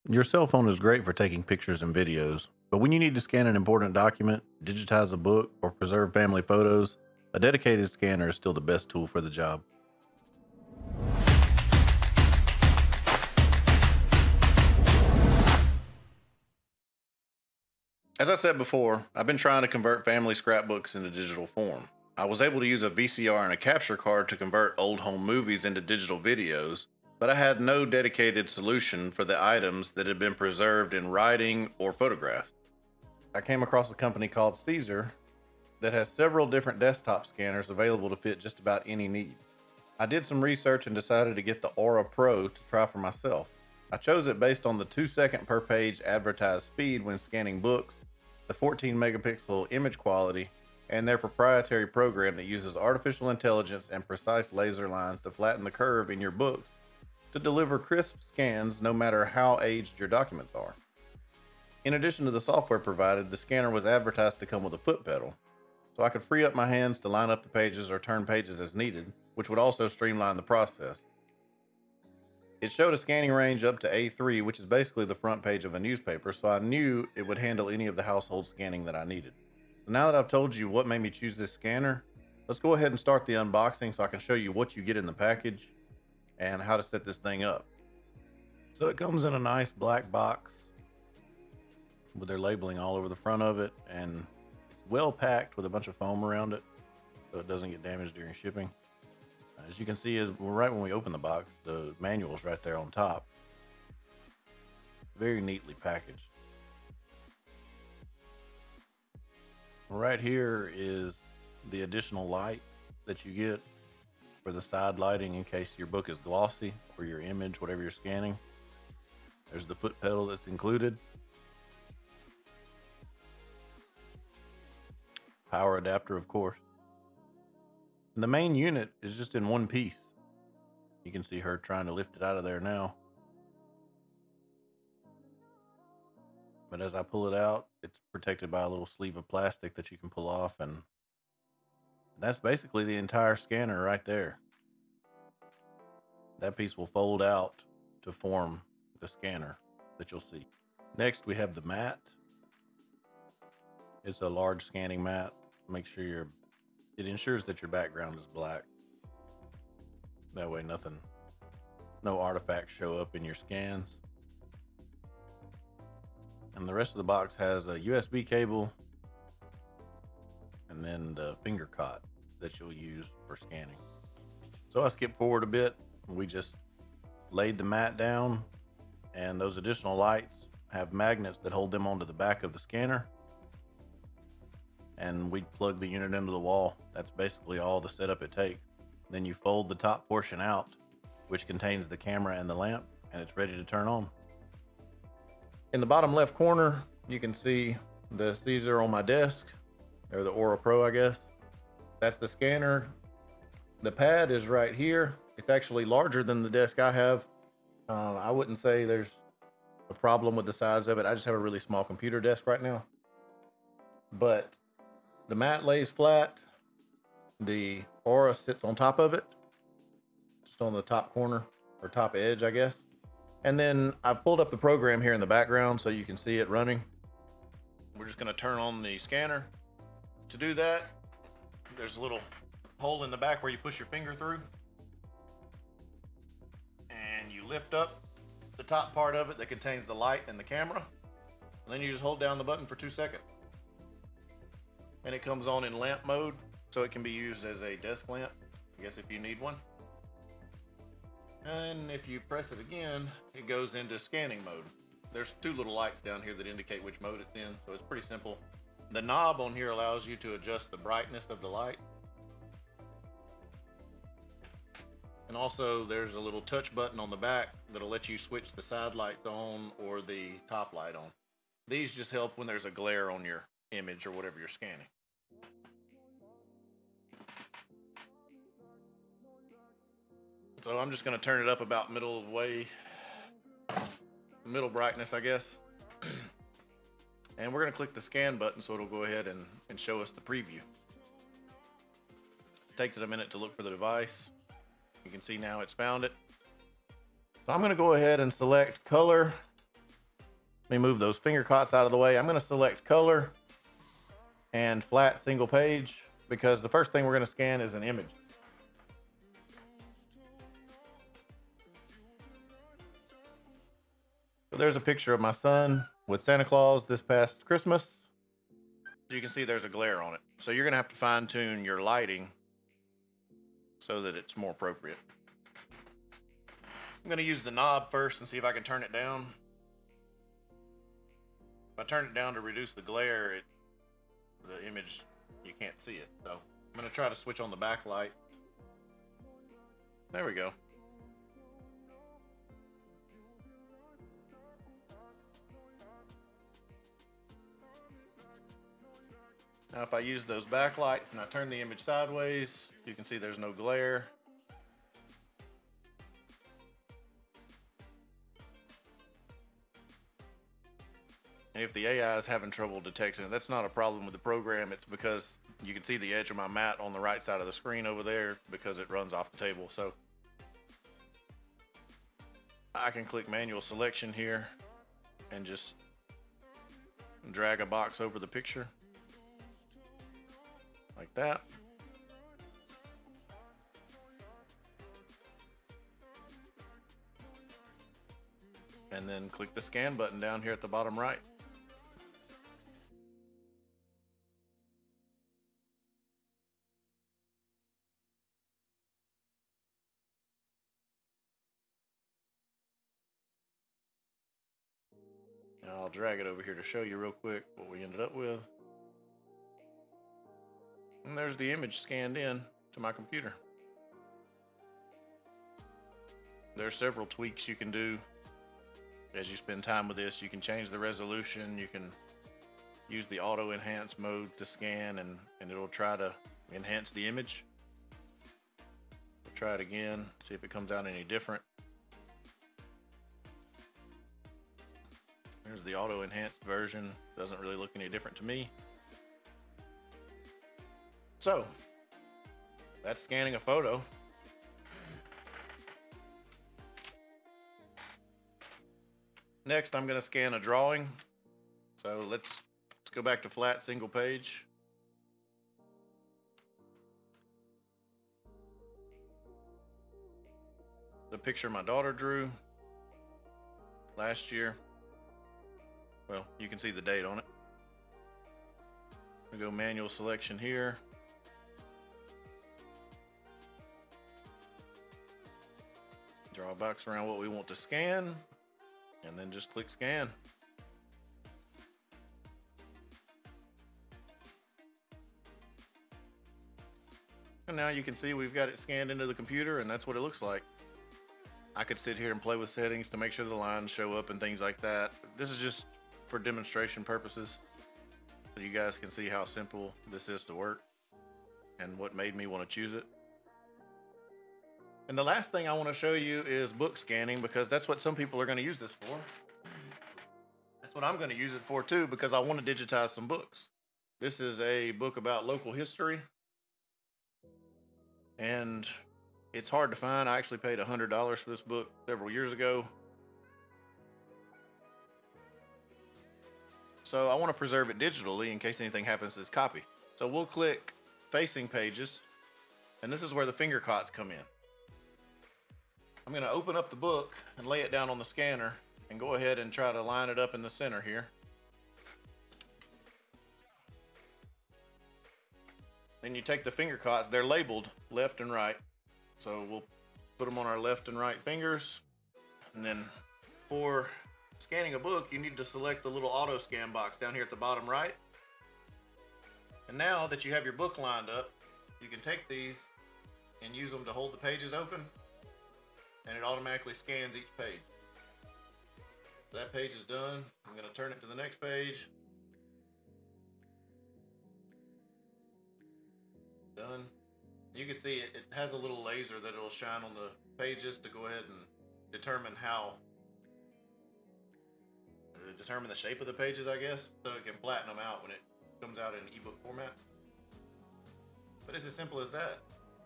Your cell phone is great for taking pictures and videos, but when you need to scan an important document, digitize a book, or preserve family photos, a dedicated scanner is still the best tool for the job. As I said before, I've been trying to convert family scrapbooks into digital form. I was able to use a VCR and a capture card to convert old home movies into digital videos, but I had no dedicated solution for the items that had been preserved in writing or photographs. I came across a company called Caesar that has several different desktop scanners available to fit just about any need. I did some research and decided to get the Aura Pro to try for myself. I chose it based on the 2-second per page advertised speed when scanning books, the 14 megapixel image quality, and their proprietary program that uses artificial intelligence and precise laser lines to flatten the curve in your books to deliver crisp scans no matter how aged your documents are. In addition to the software provided, the scanner was advertised to come with a foot pedal, so I could free up my hands to line up the pages or turn pages as needed, which would also streamline the process. It showed a scanning range up to A3, which is basically the front page of a newspaper, so I knew it would handle any of the household scanning that I needed. So now that I've told you what made me choose this scanner, let's go ahead and start the unboxing so I can show you what you get in the package and how to set this thing up. So it comes in a nice black box with their labeling all over the front of it, and it's well packed with a bunch of foam around it so it doesn't get damaged during shipping. As you can see, right when we open the box, the manual's right there on top. Very neatly packaged. Right here is the additional light that you get for the side lighting in case your book is glossy or your image, whatever you're scanning. There's the foot pedal that's included. Power adapter, of course. And the main unit is just in one piece. You can see her trying to lift it out of there now. But as I pull it out, it's protected by a little sleeve of plastic that you can pull off, and that's basically the entire scanner right there. That piece will fold out to form the scanner that you'll see. Next, we have the mat. It's a large scanning mat. Make sure it ensures that your background is black. That way no artifacts show up in your scans. And the rest of the box has a USB cable and then the finger cot that you'll use for scanning. So I skip forward a bit. We just laid the mat down, and those additional lights have magnets that hold them onto the back of the scanner. And we plug the unit into the wall. That's basically all the setup it takes. Then you fold the top portion out, which contains the camera and the lamp, and it's ready to turn on. In the bottom left corner, you can see the Caesar on my desk, or the Aura Pro, I guess. That's the scanner. The pad is right here. It's actually larger than the desk I have. I wouldn't say there's a problem with the size of it. I just have a really small computer desk right now. But the mat lays flat. The Aura sits on top of it, just on the top corner or top edge, I guess. And then I've pulled up the program here in the background so you can see it running. We're just going to turn on the scanner. To do that, there's a little hole in the back where you push your finger through, and you lift up the top part of it that contains the light and the camera, and then you just hold down the button for 2 seconds. And it comes on in lamp mode, so it can be used as a desk lamp, I guess, if you need one. And if you press it again, it goes into scanning mode. There's 2 little lights down here that indicate which mode it's in, so it's pretty simple. The knob on here allows you to adjust the brightness of the light. And also there's a little touch button on the back that'll let you switch the side lights on or the top light on. These just help when there's a glare on your image or whatever you're scanning. So I'm just going to turn it up about middle brightness, I guess. And we're going to click the scan button so it'll go ahead and show us the preview. It takes it a minute to look for the device. You can see now it's found it. So I'm going to go ahead and select color Let me move those finger cots out of the way. I'm going to select color and flat single page because the first thing we're going to scan is an image. So there's a picture of my son with Santa Claus this past Christmas. You can see there's a glare on it. So you're going to have to fine tune your lighting so that it's more appropriate. I'm going to use the knob first and see if I can turn it down. If I turn it down to reduce the glare, the image, you can't see it. So I'm going to try to switch on the backlight. There we go. Now if I use those backlights and I turn the image sideways, you can see there's no glare. And if the AI is having trouble detecting it, that's not a problem with the program. It's because you can see the edge of my mat on the right side of the screen over there because it runs off the table. So I can click manual selection here and just drag a box over the picture like that. And then click the scan button down here at the bottom right. Now I'll drag it over here to show you real quick what we ended up with. And there's the image scanned in to my computer. There are several tweaks you can do as you spend time with this. You can change the resolution, you can use the auto enhance mode to scan and it'll try to enhance the image. We'll try it again, see if it comes out any different. There's the auto enhanced version, doesn't really look any different to me. So that's scanning a photo. Next, I'm going to scan a drawing. So let's go back to flat single page. The picture my daughter drew last year. Well, you can see the date on it. I'll go manual selection here. Draw a box around what we want to scan, and then just click scan. And now you can see we've got it scanned into the computer, and that's what it looks like. I could sit here and play with settings to make sure the lines show up and things like that. This is just for demonstration purposes, so you guys can see how simple this is to work and what made me want to choose it. And the last thing I want to show you is book scanning, because that's what some people are going to use this for. That's what I'm going to use it for too, because I want to digitize some books. This is a book about local history, and it's hard to find. I actually paid $100 for this book several years ago. So I want to preserve it digitally in case anything happens to this copy. So we'll click facing pages, and this is where the finger cots come in. I'm going to open up the book and lay it down on the scanner and go ahead and try to line it up in the center here. Then you take the finger cots, they're labeled left and right. So we'll put them on our left and right fingers. And then for scanning a book, you need to select the little auto scan box down here at the bottom right. And now that you have your book lined up, you can take these and use them to hold the pages open, and it automatically scans each page. So that page is done. I'm going to turn it to the next page. Done. You can see it has a little laser that it'll shine on the pages to go ahead and determine determine the shape of the pages, I guess, so it can flatten them out when it comes out in ebook format. But it's as simple as that.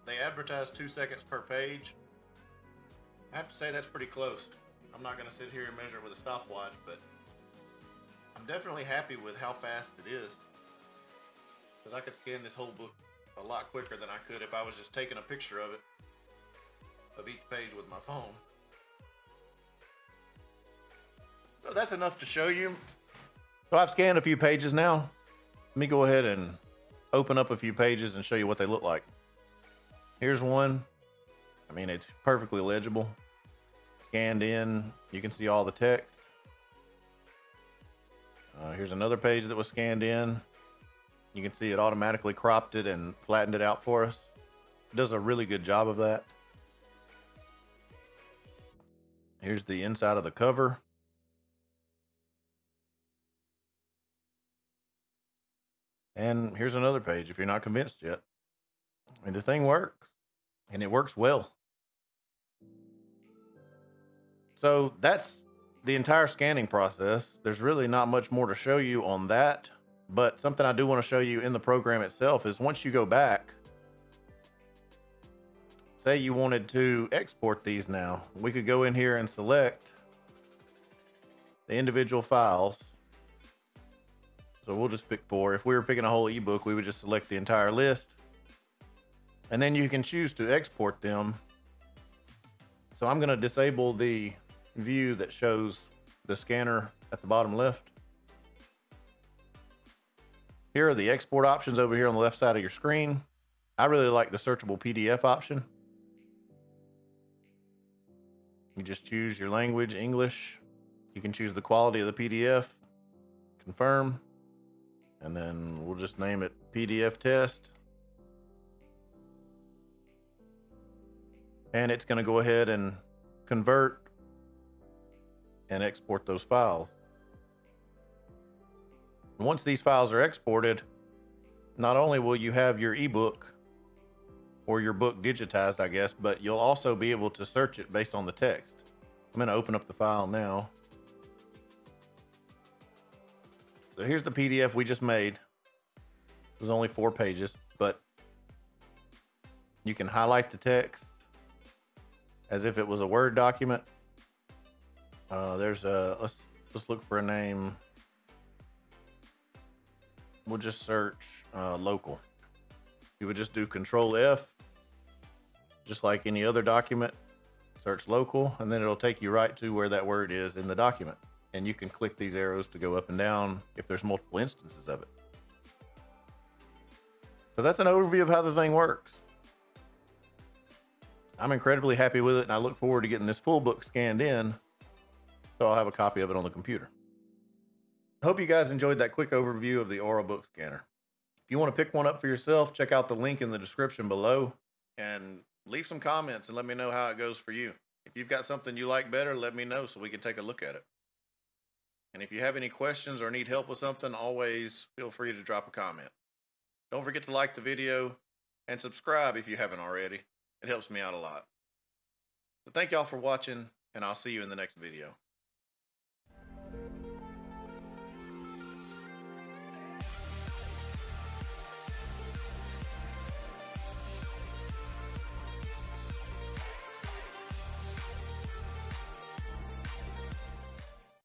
They advertise 2 seconds per page. I have to say that's pretty close. I'm not going to sit here and measure it with a stopwatch, but definitely happy with how fast it is, because I could scan this whole book a lot quicker than I could if I was just taking a picture of it, of each page with my phone. So that's enough to show you. So I've scanned a few pages now. Let me go ahead and open up a few pages and show you what they look like. Here's one. I mean, it's perfectly legible. Scanned in, you can see all the text. Here's another page that was scanned in. You can see it automatically cropped it and flattened it out for us. It does a really good job of that. Here's the inside of the cover. And here's another page if you're not convinced yet. I mean, the thing works, and it works well. So that's the entire scanning process. There's really not much more to show you on that, but something I do want to show you in the program itself is once you go back, say you wanted to export these now, we could go in here and select the individual files. So we'll just pick 4. If we were picking a whole ebook, we would just select the entire list. And then you can choose to export them. So I'm going to disable the view that shows the scanner at the bottom left. Here are the export options over here on the left side of your screen. I really like the searchable PDF option. You just choose your language, English. You can choose the quality of the PDF, confirm, and then we'll just name it PDF test. And it's going to go ahead and convert and export those files. Once these files are exported, not only will you have your ebook or your book digitized, I guess, but you'll also be able to search it based on the text. I'm going to open up the file now. So here's the PDF we just made. It was only 4 pages, but you can highlight the text as if it was a Word document. Let's look for a name. We'll just search local. You would just do Control F, just like any other document. Search local, and then it'll take you right to where that word is in the document. And you can click these arrows to go up and down if there's multiple instances of it. So that's an overview of how the thing works. I'm incredibly happy with it, and I look forward to getting this full book scanned in, so I'll have a copy of it on the computer. Hope you guys enjoyed that quick overview of the Aura book scanner. If you want to pick one up for yourself, check out the link in the description below and leave some comments and let me know how it goes for you. If you've got something you like better, let me know so we can take a look at it. And if you have any questions or need help with something, always feel free to drop a comment. Don't forget to like the video and subscribe if you haven't already. It helps me out a lot. So thank y'all for watching, and I'll see you in the next video.